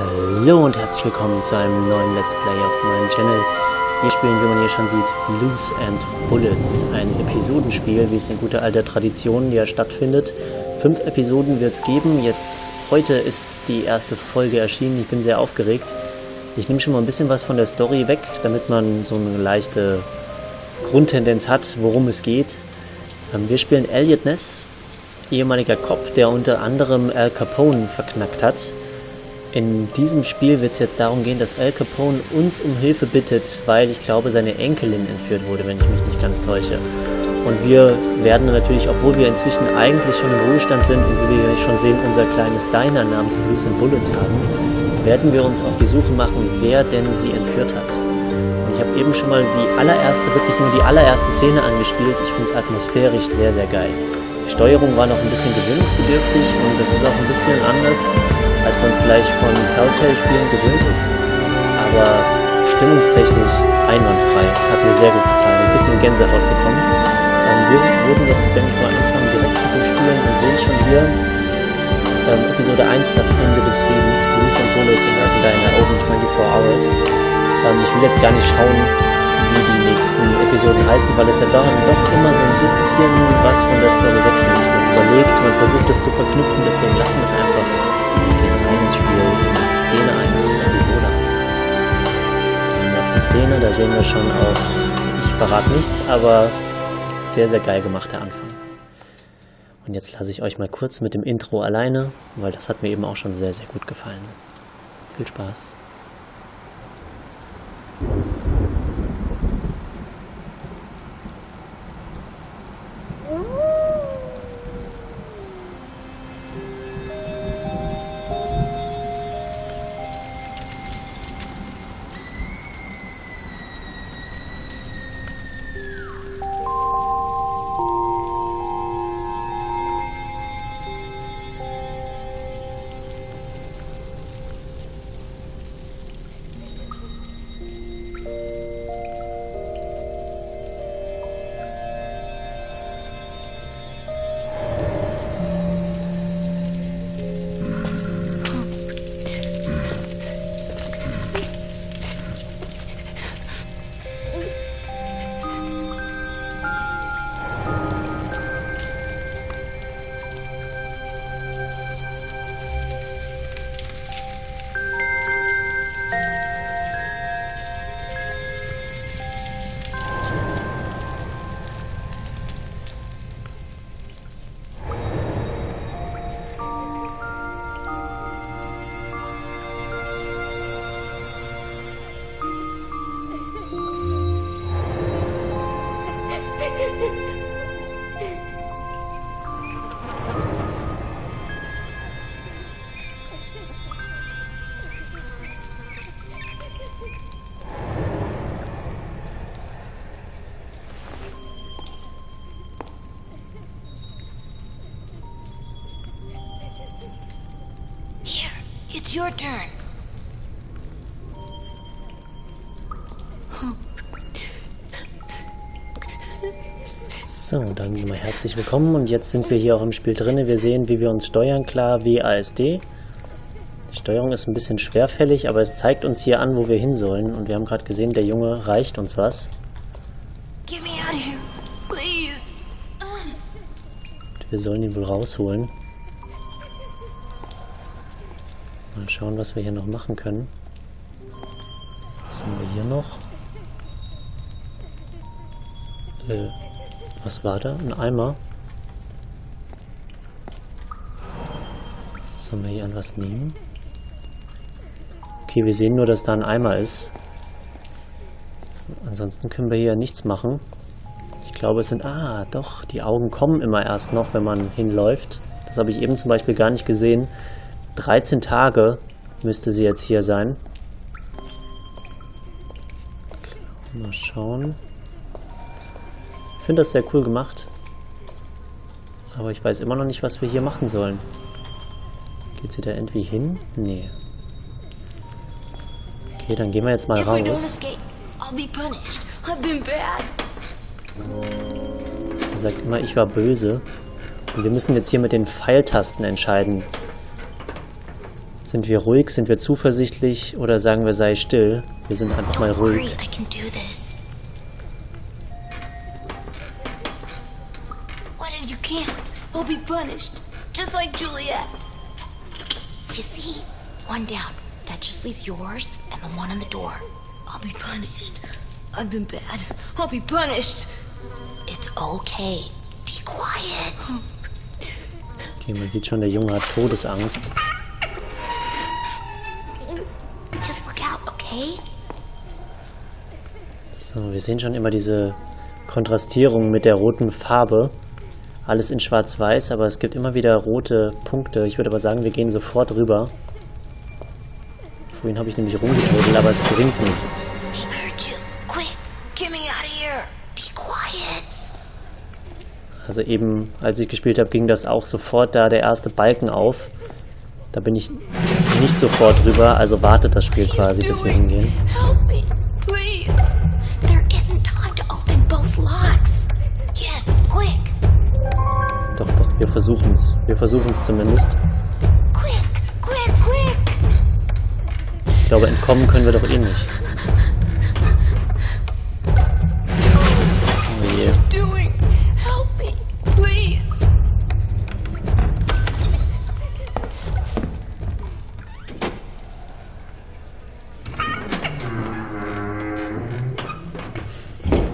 Hallo und herzlich willkommen zu einem neuen Let's Play auf meinem Channel. Wir spielen, wie man hier schon sieht, Blues and Bullets, ein Episodenspiel, wie es in guter alter Tradition ja stattfindet. 5 Episoden wird es geben. Heute ist die erste Folge erschienen. Ich bin sehr aufgeregt. Ich nehme schon mal ein bisschen was von der Story weg, damit man so eine leichte Grundtendenz hat, worum es geht. Wir spielen Eliot Ness, ehemaliger Cop, der unter anderem Al Capone verknackt hat. In diesem Spiel wird es jetzt darum gehen, dass Al Capone uns um Hilfe bittet, weil ich glaube, seine Enkelin entführt wurde, wenn ich mich nicht ganz täusche. Und wir werden natürlich, obwohl wir inzwischen eigentlich schon im Ruhestand sind und wie wir schon sehen, unser kleines Diner namens Blues and Bullets haben, werden wir uns auf die Suche machen, wer denn sie entführt hat. Und ich habe eben schon mal wirklich nur die allererste Szene angespielt. Ich finde es atmosphärisch sehr, sehr geil. Die Steuerung war noch ein bisschen gewöhnungsbedürftig und das ist auch ein bisschen anders, als man es vielleicht von Telltale-Spielen gewöhnt ist. Aber stimmungstechnisch einwandfrei. Hat mir sehr gut gefallen. Ein bisschen Gänsehaut bekommen. Wir würden jetzt, denke ich mal, anfangen direkt mit dem Spielen und sehen schon hier Episode 1, das Ende des Friedens, Blues and Bullets in legendären Open 24 Hours. Ich will jetzt gar nicht schauen, wie die nächsten Episoden heißen, weil es ja doch immer so ein bisschen was von der Story wegnimmt. Man überlegt, man versucht es zu verknüpfen, deswegen lassen wir es einfach. Wir gehen rein ins Spiel, Szene 1, Episode 1. Und auf die Szene, da sehen wir schon auch, ich verrate nichts, aber sehr, sehr geil gemacht, der Anfang. Und jetzt lasse ich euch mal kurz mit dem Intro alleine, weil das hat mir eben auch schon sehr, sehr gut gefallen. Viel Spaß. It's your turn. So, dann mal herzlich willkommen und jetzt sind wir hier auch im Spiel drin. Wir sehen, wie wir uns steuern, klar WASD. Die Steuerung ist ein bisschen schwerfällig, aber es zeigt uns hier an, wo wir hin sollen. Und wir haben gerade gesehen, der Junge reicht uns was. Get me out of here, please. Wir sollen ihn wohl rausholen. Mal schauen, was wir hier noch machen können. Was haben wir hier noch? Was war da? Ein Eimer. Sollen wir hier an was nehmen? Okay, wir sehen nur, dass da ein Eimer ist. Ansonsten können wir hier nichts machen. Ich glaube, es sind... Ah, doch, die Augen kommen immer erst noch, wenn man hinläuft. Das habe ich eben zum Beispiel gar nicht gesehen. 13 Tage müsste sie jetzt hier sein. Mal schauen. Ich finde das sehr cool gemacht. Aber ich weiß immer noch nicht, was wir hier machen sollen. Geht sie da irgendwie hin? Nee. Okay, dann gehen wir jetzt mal raus. Er sagt immer, ich war böse. Und wir müssen jetzt hier mit den Pfeiltasten entscheiden. Sind wir ruhig, sind wir zuversichtlich oder sagen wir, sei still? Wir sind einfach mal ruhig. Worry, I can do this. What if you can't? We'll be punished, just like Juliet. You see, one down. That just leaves yours and the one on the door. I'll be punished. I've been bad. I'll be punished. It's okay. Be quiet. Okay, man sieht schon, der Junge hat Todesangst. Just look out, okay? So, wir sehen schon immer diese Kontrastierung mit der roten Farbe. Alles in schwarz-weiß, aber es gibt immer wieder rote Punkte. Ich würde aber sagen, wir gehen sofort rüber. Vorhin habe ich nämlich rumgetödelt, aber es bringt nichts. Also eben, als ich gespielt habe, ging das auch sofort da der erste Balken auf. Da bin ich nicht sofort rüber, also wartet das Spiel quasi, bis wir hingehen. Doch, wir versuchen es. Wir versuchen es zumindest. Ich glaube, entkommen können wir doch eh nicht. Oh je.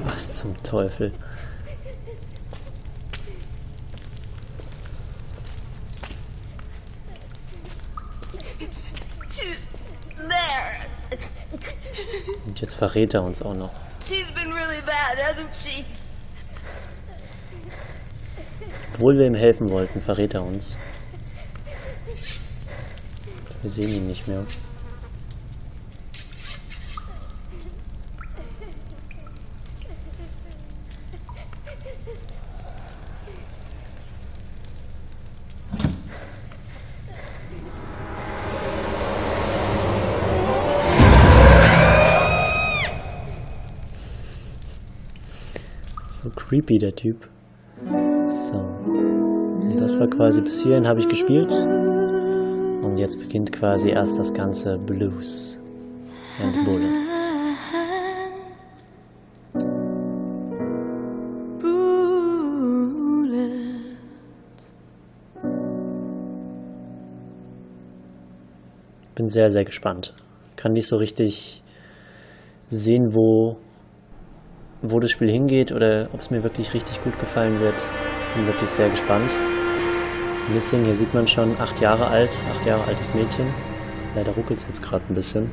Was zum Teufel? Und jetzt verrät er uns auch noch. Obwohl wir ihm helfen wollten, verrät er uns. Wir sehen ihn nicht mehr. So creepy, der Typ. So. Und das war quasi, bis hierhin habe ich gespielt. Und jetzt beginnt quasi erst das ganze Blues and Bullets. Bin sehr, sehr gespannt. Kann nicht so richtig sehen, wo das Spiel hingeht oder ob es mir wirklich richtig gut gefallen wird. Bin wirklich sehr gespannt. Missing, hier sieht man schon, 8 Jahre alt, 8 Jahre altes Mädchen. Leider ruckelt es jetzt gerade ein bisschen.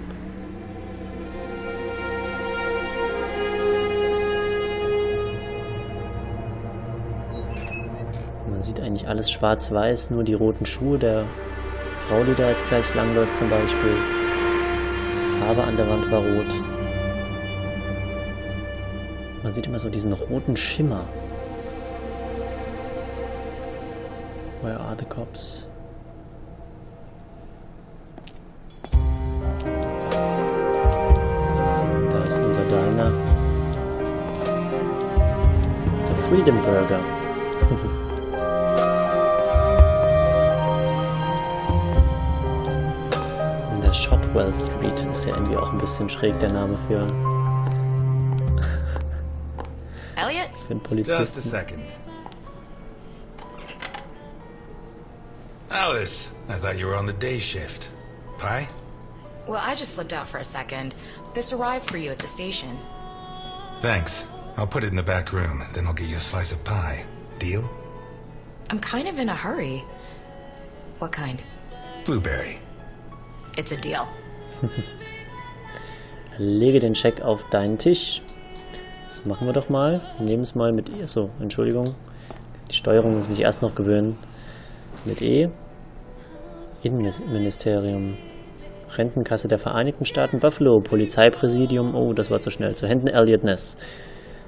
Man sieht eigentlich alles schwarz-weiß, nur die roten Schuhe der Frau, die da jetzt gleich langläuft zum Beispiel. Die Farbe an der Wand war rot. Man sieht immer so diesen roten Schimmer. Where are the cops? Da ist unser Diner. Der Freedom Burger. In der Shotwell Street ist ja irgendwie auch ein bisschen schräg der Name für Eliot? Für einen Polizisten. Just a second. Alice, I thought you were on the day shift. Pie? Well, I just slipped out for a second. This arrived for you at the station. Thanks. I'll put it in the back room, then I'll get you a slice of pie. Deal? I'm kind of in a hurry. What kind? Blueberry. It's a deal. Lege den Scheck auf deinen Tisch. Das machen wir doch mal. Wir nehmen es mal mit E. So, Entschuldigung. Die Steuerung muss mich erst noch gewöhnen. Mit E. Innenministerium. Rentenkasse der Vereinigten Staaten Buffalo. Polizeipräsidium. Oh, das war zu schnell. Zu Händen Eliot Ness.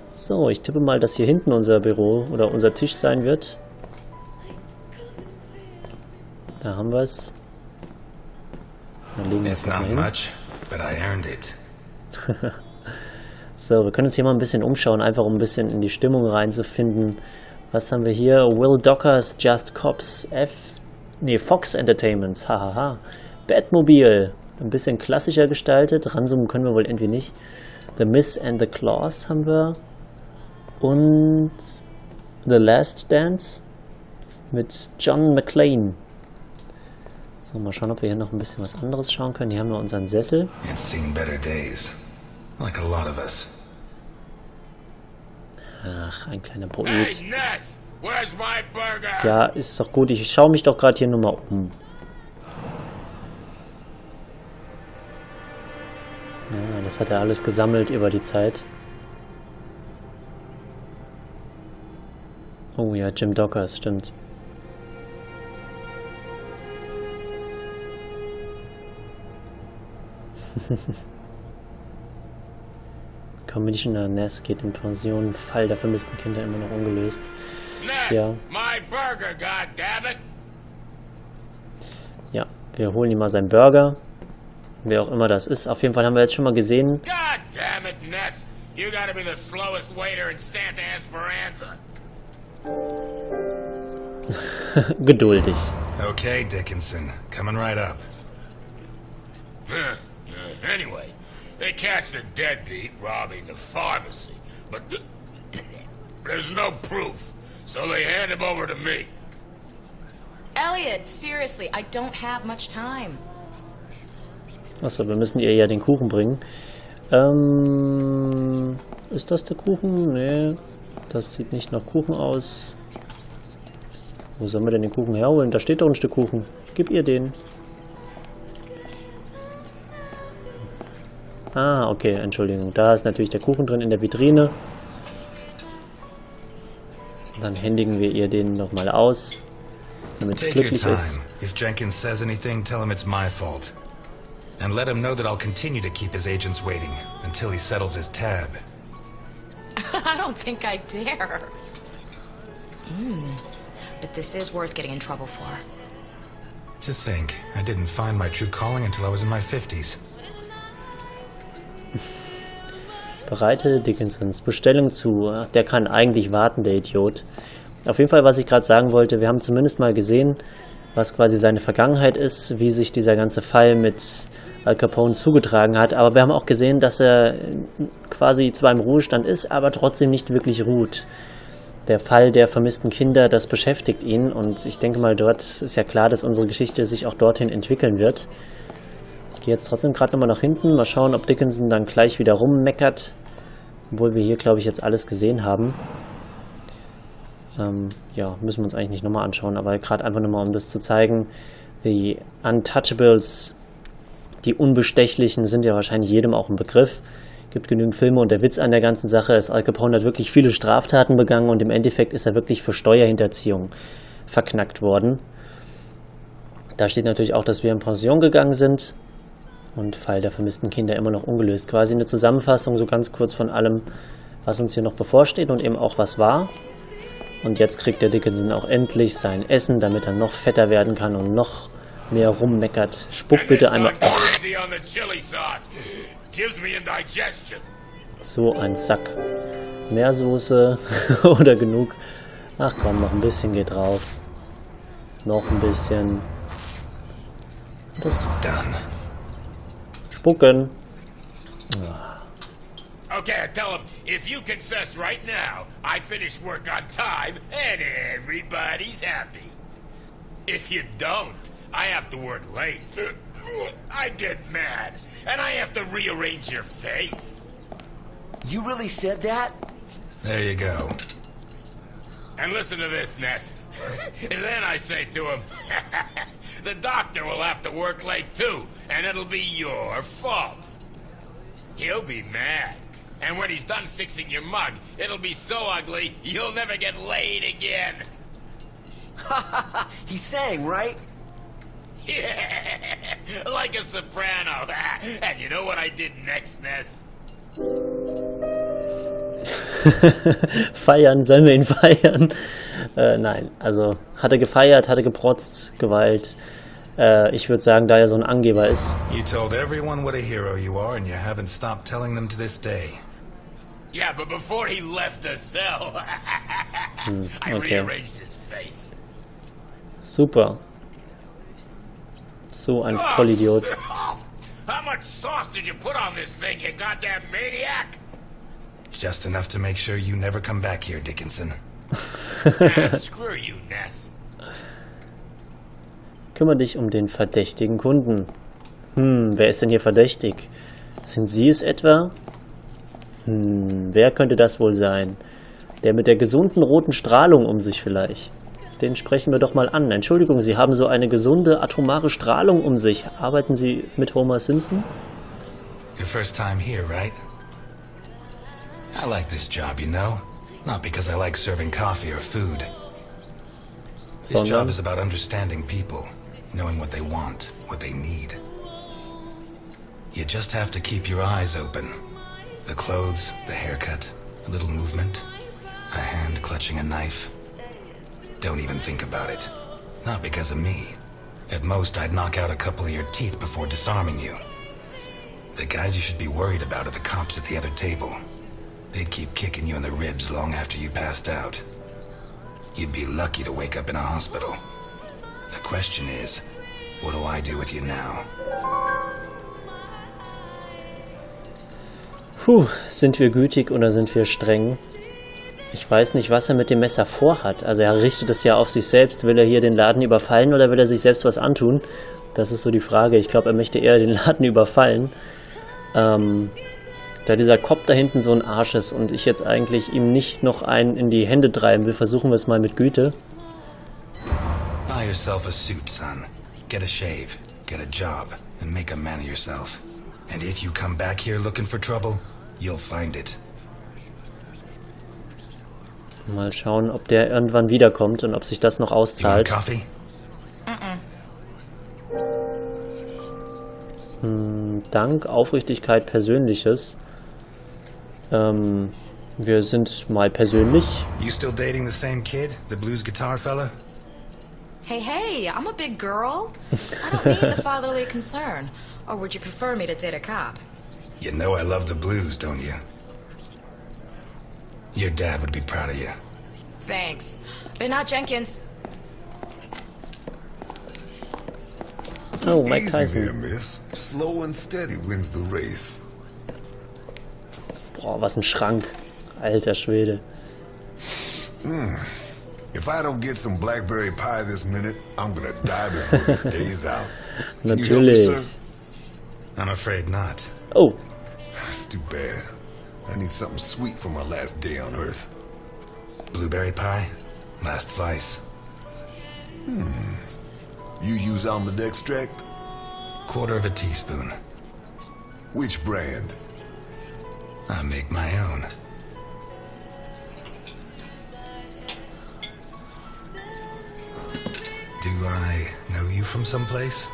So, ich tippe mal, dass hier hinten unser Büro oder unser Tisch sein wird. Da haben wir es. Dann legen wir es It's mal not hin. much, but I earned it. So, wir können uns hier mal ein bisschen umschauen, einfach um ein bisschen in die Stimmung reinzufinden. Was haben wir hier? Will Dockers, Just Cops, Fox Entertainments, hahaha. Batmobil. Ein bisschen klassischer gestaltet. Ranzoomen können wir wohl irgendwie nicht. The Miss and the Claws haben wir. Und The Last Dance mit John McClane. So, mal schauen, ob wir hier noch ein bisschen was anderes schauen können. Hier haben wir unseren Sessel. It's seen better days. Like a lot of us. Ach, ein kleiner Poet. Hey, Ness, where's my burger? Ja, ist doch gut. Ich schaue mich doch gerade hier nur mal um. Ja, das hat er alles gesammelt über die Zeit. Oh ja, Jim Dockers, stimmt. Commissioner Ness geht in Pension. Fall der vermissten Kinder immer noch ungelöst. Ness, Ja. my burger, goddammit! Ja, wir holen ihm mal seinen Burger. Wer auch immer das ist. Auf jeden Fall haben wir jetzt schon mal gesehen. Goddammit, Ness! You gotta be the slowest waiter in Santa Esperanza. Geduldig. Okay, Dickinson. Coming right up. Anyway, they catch the deadbeat robbing the pharmacy, but there's no proof, so they hand him over to me. Eliot, seriously, I don't have much time. Achso, wir müssen ihr ja den Kuchen bringen. Ist das der Kuchen? Nee, das sieht nicht nach Kuchen aus. Wo sollen wir denn den Kuchen herholen? Da steht doch ein Stück Kuchen. Gib ihr den. Ah, okay, Entschuldigung. Da ist natürlich der Kuchen drin in der Vitrine. Dann händigen wir ihr den nochmal aus, damit sie Take your glücklich time. ist. If Jenkins says anything, tell him it's my fault. And let him know that I'll continue to keep his agents waiting until he settles his tab. I don't think I dare. But this is worth getting in trouble for. To think, I didn't find my true calling until I was in my 50s. Bereite Dickinsons Bestellung zu. Ach, der kann eigentlich warten, der Idiot. Auf jeden Fall, was ich gerade sagen wollte, wir haben zumindest mal gesehen, was quasi seine Vergangenheit ist, wie sich dieser ganze Fall mit Al Capone zugetragen hat. Aber wir haben auch gesehen, dass er quasi zwar im Ruhestand ist, aber trotzdem nicht wirklich ruht. Der Fall der vermissten Kinder, das beschäftigt ihn. Und ich denke mal, dort ist ja klar, dass unsere Geschichte sich auch dorthin entwickeln wird. Ich gehe jetzt trotzdem gerade nochmal nach hinten. Mal schauen, ob Dickinson dann gleich wieder rummeckert. Obwohl wir hier, glaube ich, jetzt alles gesehen haben. Ja, müssen wir uns eigentlich nicht nochmal anschauen. Aber gerade einfach nochmal, um das zu zeigen. Die Untouchables, die Unbestechlichen, sind ja wahrscheinlich jedem auch ein Begriff. Gibt genügend Filme und der Witz an der ganzen Sache ist, Al Capone hat wirklich viele Straftaten begangen und im Endeffekt ist er wirklich für Steuerhinterziehung verknackt worden. Da steht natürlich auch, dass wir in Pension gegangen sind und Fall der vermissten Kinder immer noch ungelöst. Quasi eine Zusammenfassung so ganz kurz von allem, was uns hier noch bevorsteht und eben auch was war. Und jetzt kriegt der Dickinson auch endlich sein Essen, damit er noch fetter werden kann und noch mehr rummeckert. Spuck bitte einmal. So ein Sack. Mehr Soße oder genug? Ach komm, noch ein bisschen geht drauf. Noch ein bisschen. Das reicht. Spucken. Okay, I tell him, if you confess right now, I finish work on time and everybody's happy. If you don't, I have to work late. I get mad, and I have to rearrange your face. You really said that? There you go. And listen to this, Ness. And then I say to him, the doctor will have to work late too, and it'll be your fault. He'll be mad. And when he's done fixing your mug, it'll be so ugly, you'll never get laid again. He sang, right? Yeah, like a soprano. And you know what I did next, Ness? Feiern, sollen wir ihn feiern? Nein, also hat er gefeiert, hat er geprotzt, Gewalt. Ich würde sagen, da er so ein Angeber ist. You told everyone what a hero you are, and you haven't stopped telling them to this day. Yeah, but before he left the cell, I okay. rearranged his face. Super. So ein Vollidiot. How much sauce did you put on this thing, you goddamn maniac? Just enough to make sure you never come back here, Dickinson. Screw you, Ness. Kümmere dich um den verdächtigen Kunden. Wer ist denn hier verdächtig? Sind Sie es etwa? Wer könnte das wohl sein? Der mit der gesunden roten Strahlung um sich vielleicht. Den sprechen wir doch mal an. Entschuldigung, Sie haben so eine gesunde atomare Strahlung um sich. Arbeiten Sie mit Homer Simpson? Your first time here, right? I like this job, you know? Not because I like serving coffee or food. This job is about understanding people, knowing what they want, what they need. You just have to keep your eyes open. The clothes, the haircut, a little movement, a hand clutching a knife. Don't even think about it. Not because of me. At most, I'd knock out a couple of your teeth before disarming you. The guys you should be worried about are the cops at the other table. They'd keep kicking you in the ribs long after you passed out. You'd be lucky to wake up in a hospital. The question is, what do I do with you now? Sind wir gütig oder sind wir streng? Ich weiß nicht, was er mit dem Messer vorhat. Also er richtet es ja auf sich selbst. Will er hier den Laden überfallen oder will er sich selbst was antun? Das ist so die Frage. Ich glaube, er möchte eher den Laden überfallen. Da dieser Kopf da hinten so ein Arsch ist und ich jetzt eigentlich ihm nicht noch einen in die Hände treiben will, versuchen wir es mal mit Güte. Buy yourself a suit, son. Get a shave, get a job, and make a man of yourself. And if you come back here looking for trouble, you'll find it. Mal schauen, ob der irgendwann wiederkommt und ob sich das noch auszahlt. Coffee? Dank, Aufrichtigkeit, Persönliches. Wir sind mal persönlich. You still dating the same kid, the blues guitar fella? Hey, I'm a big girl. I don't need the fatherly concern. Or would you prefer me to date a cop? You know I love the blues, don't you? Your dad would be proud of you. Thanks. But not Jenkins. Oh, Mike Easy Tyson. there, miss. Slow and steady wins the race. Boah, was ein Schrank. Alter Schwede. If I don't get some blackberry pie this minute, I'm gonna die before this day is out. Can you help me, Natürlich. sir? I'm afraid not. Oh, That's too bad. I need something sweet for my last day on Earth. Blueberry pie? Last slice. You use almond extract? Quarter of a teaspoon. Which brand? I make my own. Do I know you from someplace?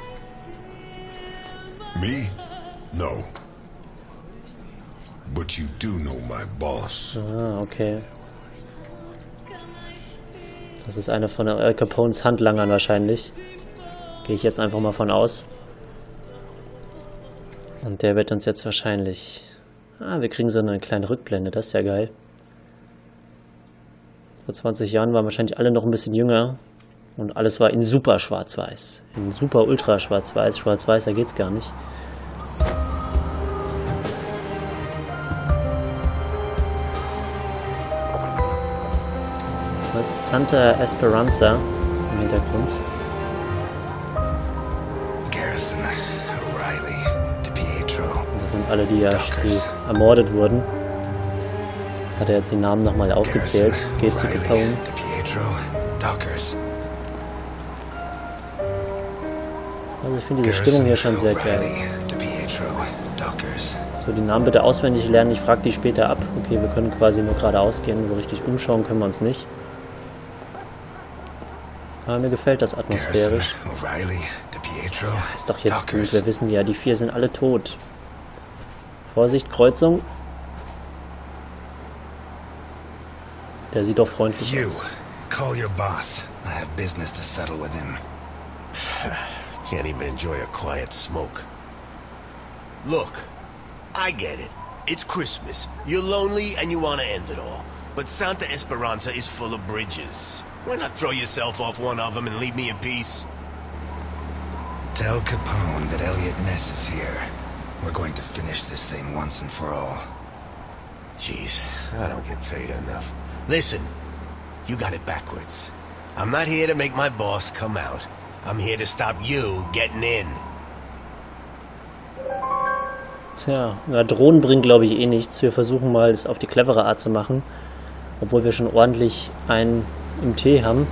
Me? No. But you do know my boss. okay. Das ist einer von Al Capones Handlangern wahrscheinlich. Gehe ich jetzt einfach mal von aus. Und der wird uns jetzt wahrscheinlich... wir kriegen so eine kleine Rückblende, das ist ja geil. Vor 20 Jahren waren wahrscheinlich alle noch ein bisschen jünger. Und alles war in super schwarz-weiß. In super ultra schwarz-weiß. Schwarz-weiß, da geht's gar nicht. Das ist Santa Esperanza im Hintergrund. Garrison, O'Reilly, DiPietro. Das sind alle, die ermordet wurden. Hat er jetzt die Namen nochmal aufgezählt. Geht zu Capone. DiPietro, Dockers. Also ich finde diese Stimmung hier schon sehr geil. DiPietro, Dockers. So, die Namen bitte auswendig lernen. Ich frage die später ab. Okay, wir können quasi nur geradeaus gehen. So richtig umschauen können wir uns nicht. Aber mir gefällt das atmosphärisch. O'Reilly, DiPietro, Ist doch jetzt Dockers. gut. Wir wissen ja, die 4 sind alle tot. Vorsicht, Kreuzung. Der sieht doch freundlich You, aus. call your boss. I have business to settle with him. Can't even enjoy a quiet smoke. Look, I get it. It's Christmas. You're lonely and you want to end it all. But Santa Esperanza is full of bridges. Why not throw yourself off one of them and leave me in peace? Tell Capone that Eliot Ness is here. We're going to finish this thing once and for all. Jeez, I don't get paid enough. Listen, you got it backwards. I'm not here to make my boss come out. I'm here to stop you getting in. Tja, na, Drohnen bringen glaube ich eh nichts. Wir versuchen mal, es auf die clevere Art zu machen. Obwohl wir schon ordentlich einen im Tee haben.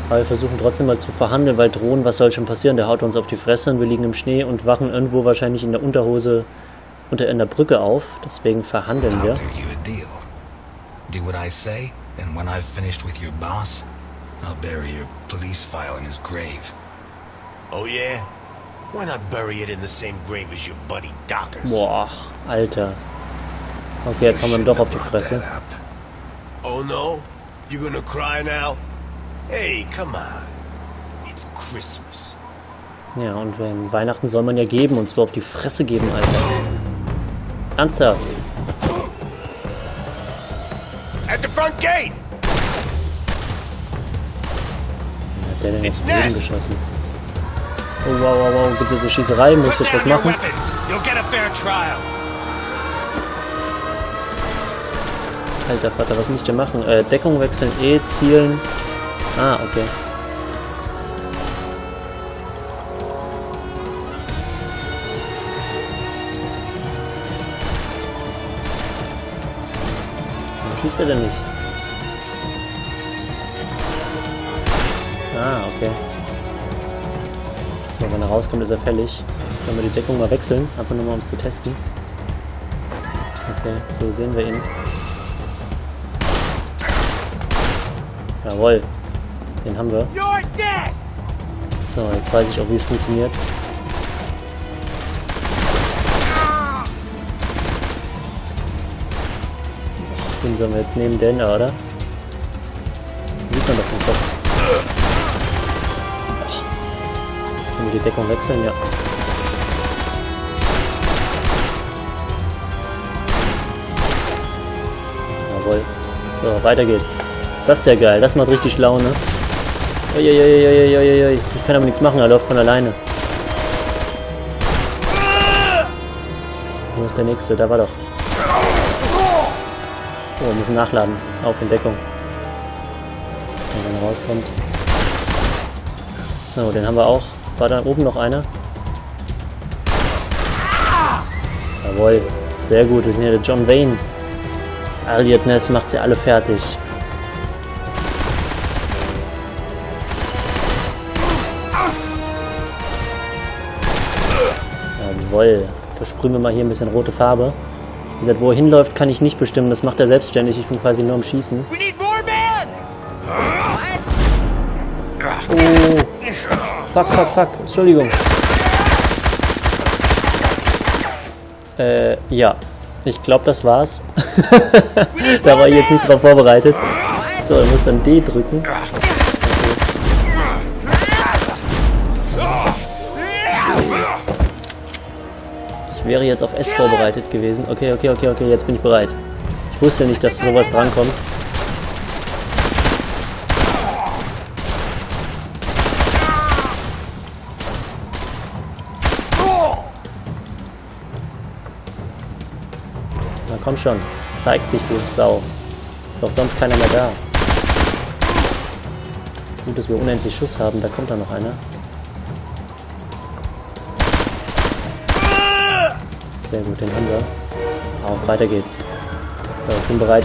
Aber wir versuchen trotzdem mal zu verhandeln, weil Drohnen, was soll schon passieren? Der haut uns auf die Fresse und wir liegen im Schnee und wachen irgendwo wahrscheinlich in der Unterhose unter einer Brücke auf. Deswegen verhandeln wir. I'll do you a deal. Do what I say, and when I've finished with your boss, I'll bury your police file in his grave. Oh yeah? Why not bury it in the same grave as your buddy Dockers? Boah, Alter. Okay, jetzt haben wir ihn doch auf die Fresse. Oh no? You gonna cry now? Hey, come on. It's Christmas. Ja, und wenn Weihnachten soll man ja geben, und zwar auf die Fresse geben, Alter. Ernsthaft. At the front gate! Wer hat der denn jetzt Leben geschossen? Oh, wow, wow, wow. Gibt es eine Schießerei? Muss ich jetzt was machen? Alter Vater, was muss ich denn machen? Deckung wechseln, zielen. Ah, okay. Warum schießt er denn nicht? Ah, okay. So, wenn er rauskommt, ist er fällig. Sollen wir die Deckung mal wechseln? Einfach nur mal, um es zu testen. Okay, so sehen wir ihn. Jawohl. Den haben wir. So, jetzt weiß ich auch, wie es funktioniert. Den sollen wir jetzt nehmen, den da, oder? Sieht man doch den Kopf. Können wir die Deckung wechseln? Ja. Jawohl. So, weiter geht's. Das ist ja geil. Das macht richtig Laune. Uiuiuiuiuiui. Ich kann aber nichts machen, er läuft von alleine. Wo ist der nächste? Da war doch. Oh, wir müssen nachladen. Auf in Deckung. So, wenn er rauskommt. So, den haben wir auch. War da oben noch einer? Jawohl. Sehr gut. Wir sind hier der John Wayne. Eliot Ness macht sie alle fertig. Jawohl. Da sprühen wir mal hier ein bisschen rote Farbe. Wie gesagt, wo er hinläuft, kann ich nicht bestimmen. Das macht er selbstständig. Ich bin quasi nur am Schießen. Oh. Fuck, fuck, fuck. Entschuldigung. Ja. Ich glaube, das war's. Da war ich jetzt nicht drauf vorbereitet. So, ich muss dann D drücken. Ich wäre jetzt auf S vorbereitet gewesen. Okay, jetzt bin ich bereit. Ich wusste nicht, dass sowas drankommt. Na komm schon, zeig dich, du Sau. Ist doch sonst keiner mehr da. Gut, dass wir unendlich Schuss haben, da kommt da noch einer. Sehr gut, den haben wir. Auf, weiter geht's. So, ich bin bereit.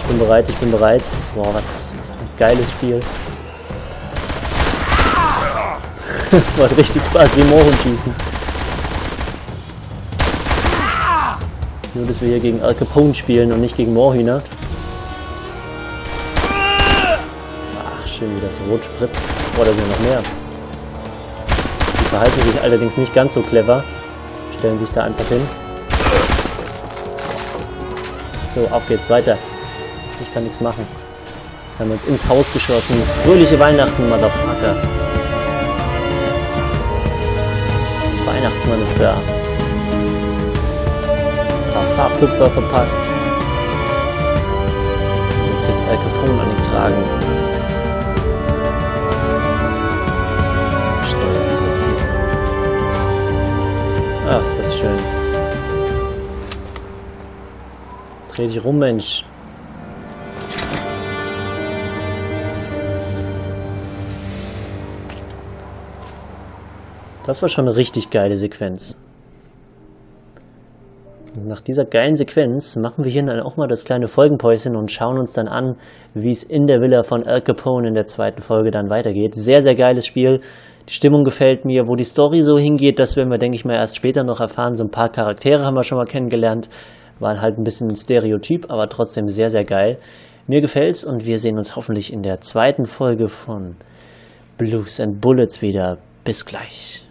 Boah, was ein geiles Spiel. Das macht richtig Spaß, wie Mohrenschießen. Nur, dass wir hier gegen Al Capone spielen und nicht gegen Moorhühner. Ach, schön, wie das rot spritzt. Boah, da sind noch mehr. Die verhalten sich allerdings nicht ganz so clever. Stellen sich da einfach hin. So, auf geht's, weiter. Ich kann nichts machen. Wir haben uns ins Haus geschossen. Fröhliche Weihnachten, Motherfucker. Weihnachtsmann ist da. Ein paar Farbtupfer verpasst. Und jetzt geht's Al Capone an den Kragen. Steuern wir jetzt hier. Ach, ist das schön. Dreh dich rum, Mensch. Das war schon eine richtig geile Sequenz. Und nach dieser geilen Sequenz machen wir hier dann auch mal das kleine Folgenpäuschen und schauen uns dann an, wie es in der Villa von Al Capone in der zweiten Folge dann weitergeht. Sehr, sehr geiles Spiel. Die Stimmung gefällt mir. Wo die Story so hingeht, das werden wir, denke ich mal, erst später noch erfahren. So ein paar Charaktere haben wir schon mal kennengelernt. Waren halt ein bisschen ein Stereotyp, aber trotzdem sehr, sehr geil. Mir gefällt's und wir sehen uns hoffentlich in der zweiten Folge von Blues and Bullets wieder. Bis gleich.